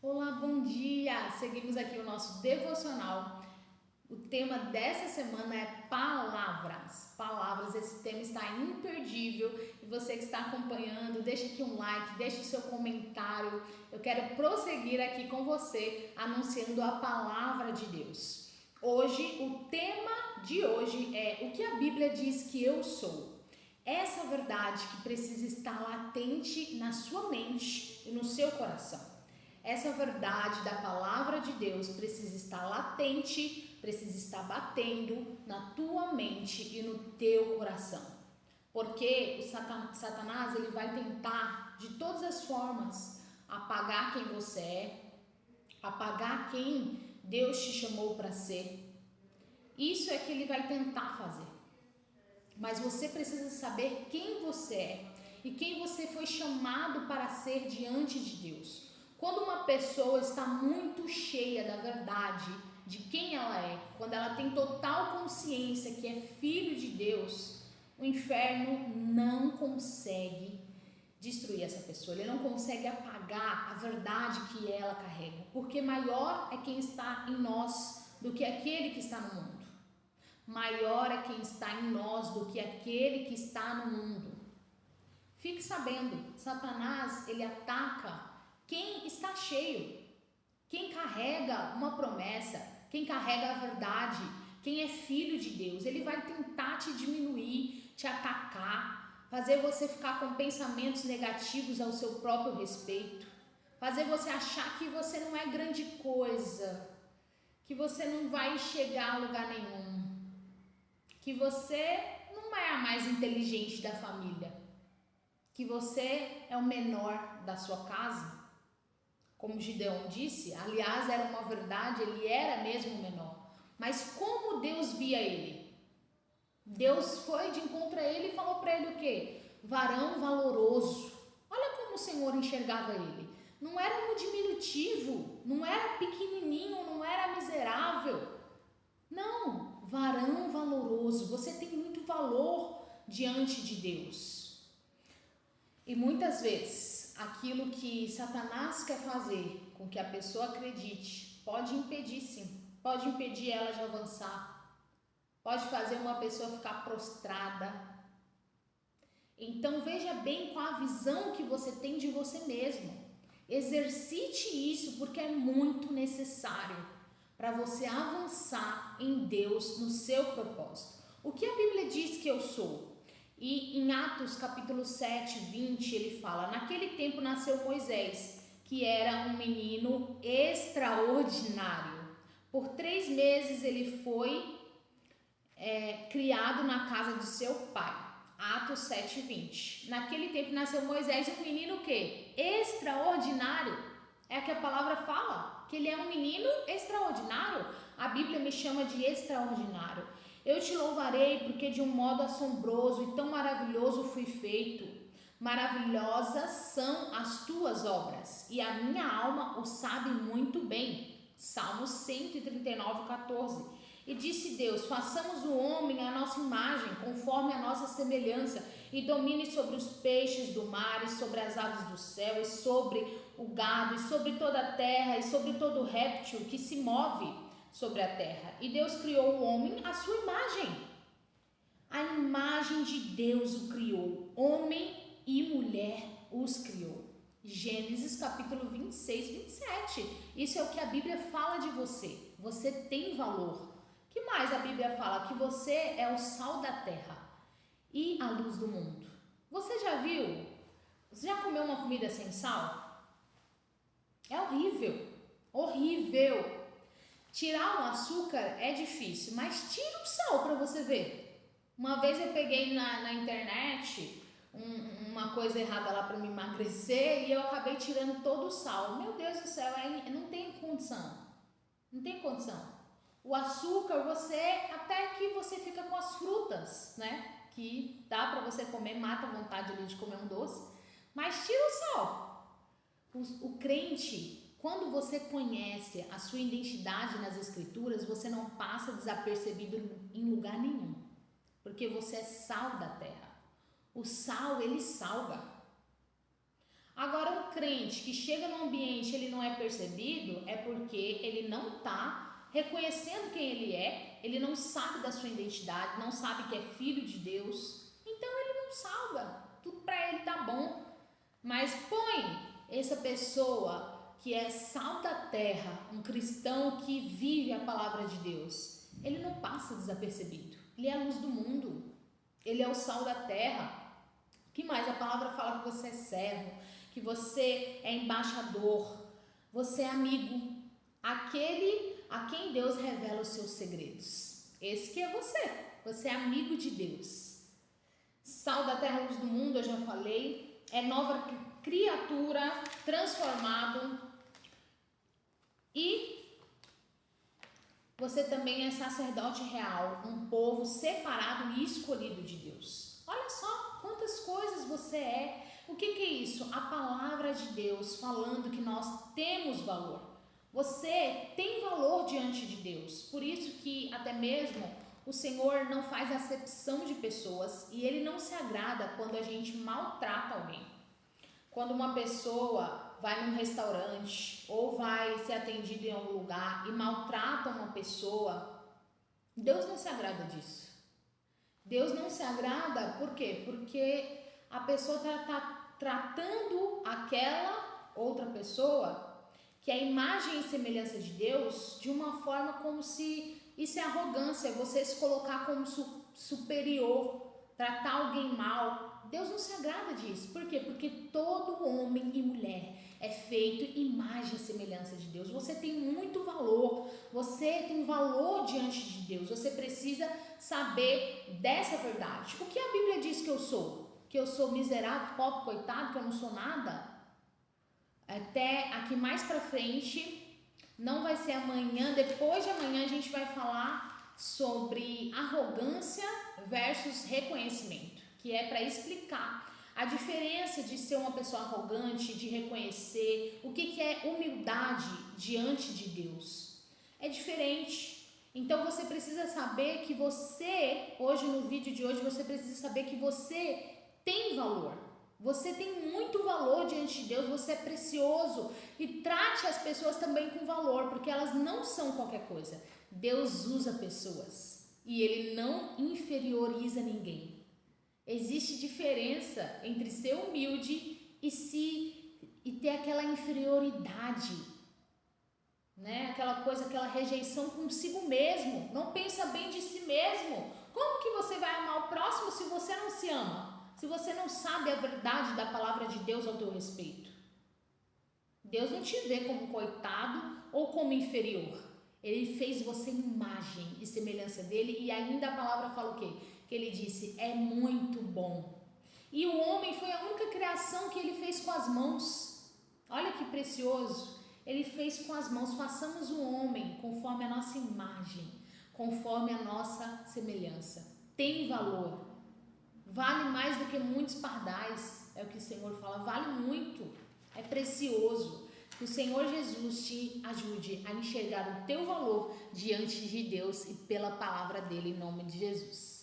Olá, bom dia! Seguimos aqui o nosso devocional. O tema dessa semana é palavras. Palavras, esse tema está imperdível e você que está acompanhando, deixa aqui um like, deixa o seu comentário. Eu quero prosseguir aqui com você anunciando a palavra de Deus. Hoje, o tema de hoje é o que a Bíblia diz que eu sou. Essa verdade que precisa estar latente na sua mente e no seu coração. Essa verdade da palavra de Deus precisa estar latente, precisa estar batendo na tua mente e no teu coração. Porque o Satanás ele vai tentar de todas as formas apagar quem você é, apagar quem Deus te chamou para ser. Isso é que ele vai tentar fazer. Mas você precisa saber quem você é e quem você foi chamado para ser diante de Deus. Quando uma pessoa está muito cheia da verdade de quem ela é, quando ela tem total consciência que é filho de Deus, o inferno não consegue destruir essa pessoa, ele não consegue apagar a verdade que ela carrega, porque maior é quem está em nós do que aquele que está no mundo. Maior é quem está em nós do que aquele que está no mundo. Fique sabendo, Satanás ele ataca quem está cheio, quem carrega uma promessa, quem carrega a verdade, quem é filho de Deus. Ele vai tentar te diminuir, te atacar, fazer você ficar com pensamentos negativos ao seu próprio respeito, fazer você achar que você não é grande coisa, que você não vai chegar a lugar nenhum, que você não é a mais inteligente da família, que você é o menor da sua casa. Como Gideão disse, aliás, era uma verdade, ele era mesmo o menor. Mas como Deus via ele? Deus foi de encontro a ele e falou para ele o quê? Varão valoroso. Olha como o Senhor enxergava ele. Não era no diminutivo, não era pequenininho, não era miserável. Não, varão valoroso. Você tem muito valor diante de Deus. E muitas vezes, aquilo que Satanás quer fazer com que a pessoa acredite, pode impedir sim, pode impedir ela de avançar, pode fazer uma pessoa ficar prostrada. Então veja bem qual a visão que você tem de você mesmo. Exercite isso porque é muito necessário para você avançar em Deus, no seu propósito. O que a Bíblia diz que eu sou? E em Atos capítulo 7, 20, ele fala: naquele tempo nasceu Moisés, que era um menino extraordinário. Por 3 meses ele foi criado na casa de seu pai. Atos 7, 20. Naquele tempo nasceu Moisés, um menino o quê? Extraordinário. É o que a palavra fala, que ele é um menino extraordinário. A Bíblia me chama de extraordinário. Eu te louvarei porque de um modo assombroso e tão maravilhoso fui feito. Maravilhosas são as tuas obras e a minha alma o sabe muito bem. Salmos 139, 14. E disse Deus: façamos o homem à nossa imagem, conforme a nossa semelhança, e domine sobre os peixes do mar, e sobre as aves do céu, e sobre o gado, e sobre toda a terra, e sobre todo réptil que se move sobre a terra. E Deus criou o homem à sua imagem. A imagem de Deus o criou, homem e mulher os criou. Gênesis capítulo 26, 27. Isso é o que a Bíblia fala de você. Você tem valor. O que mais a Bíblia fala? Que você é o sal da terra e a luz do mundo. Você já viu? Você já comeu uma comida sem sal? É horrível. Horrível. Tirar o açúcar é difícil, mas tira o sal para você ver. Uma vez eu peguei na internet uma coisa errada lá para me emagrecer e eu acabei tirando todo o sal. Meu Deus do céu, não tem condição. Não tem condição. O açúcar, até que você fica com as frutas, né? Que dá para você comer, mata a vontade ali de comer um doce, mas tira o sal. O crente, quando você conhece a sua identidade nas escrituras, você não passa desapercebido em lugar nenhum, porque você é sal da terra. O sal, ele salga. Agora, um crente que chega no ambiente, ele não é desapercebido é porque ele não está reconhecendo quem ele é, ele não sabe da sua identidade, não sabe que é filho de Deus, então ele não salva, tudo para ele tá bom. Mas põe essa pessoa que é sal da terra, um cristão que vive a palavra de Deus, ele não passa desapercebido, ele é a luz do mundo, ele é o sal da terra. O que mais? A palavra fala que você é servo, que você é embaixador, você é amigo, aquele a quem Deus revela os seus segredos. Esse que é você é amigo de Deus. Sal da terra, luz do mundo, eu já falei, é nova criatura, transformado, e você também é sacerdote real, um povo separado e escolhido de Deus. Olha só quantas coisas você é. O que é isso? A palavra de Deus falando que nós temos valor. Você tem valor diante de Deus. Por isso que até mesmo o Senhor não faz acepção de pessoas e Ele não se agrada quando a gente maltrata alguém. Quando uma pessoa vai num restaurante ou vai ser atendida em algum lugar e maltrata uma pessoa, Deus não se agrada disso. Deus não se agrada, por quê? Porque a pessoa está tratando aquela outra pessoa, que é a imagem e semelhança de Deus, de uma forma como se isso é arrogância, é você se colocar como superior, tratar alguém mal. Deus não se agrada disso. Por quê? Porque todo homem e mulher é feito imagem e semelhança de Deus. Você tem muito valor, você tem valor diante de Deus. Você precisa saber dessa verdade. O que a Bíblia diz que eu sou? Que eu sou miserável, pobre, coitado, que eu não sou nada? Até aqui mais pra frente, não vai ser amanhã, depois de amanhã a gente vai falar sobre arrogância versus reconhecimento, que é para explicar a diferença de ser uma pessoa arrogante, de reconhecer o que é humildade diante de Deus. É diferente. Então você precisa saber que você, hoje no vídeo de hoje, você precisa saber que você tem valor. Você tem muito valor diante de Deus, você é precioso. E trate as pessoas também com valor, porque elas não são qualquer coisa. Deus usa pessoas e Ele não inferioriza ninguém. Existe diferença entre ser humilde e ter aquela inferioridade, né? Aquela coisa, aquela rejeição consigo mesmo. Não pensa bem de si mesmo. Como que você vai amar o próximo se você não se ama? Se você não sabe a verdade da palavra de Deus ao teu respeito? Deus não te vê como coitado ou como inferior. Ele fez você imagem e semelhança dele, e ainda a palavra fala o quê? Que ele disse, é muito bom. E o homem foi a única criação que ele fez com as mãos. Olha que precioso. Ele fez com as mãos. Façamos o homem conforme a nossa imagem, conforme a nossa semelhança. Tem valor. Vale mais do que muitos pardais, é o que o Senhor fala, vale muito, é precioso. Que o Senhor Jesus te ajude a enxergar o teu valor diante de Deus e pela palavra dele, em nome de Jesus.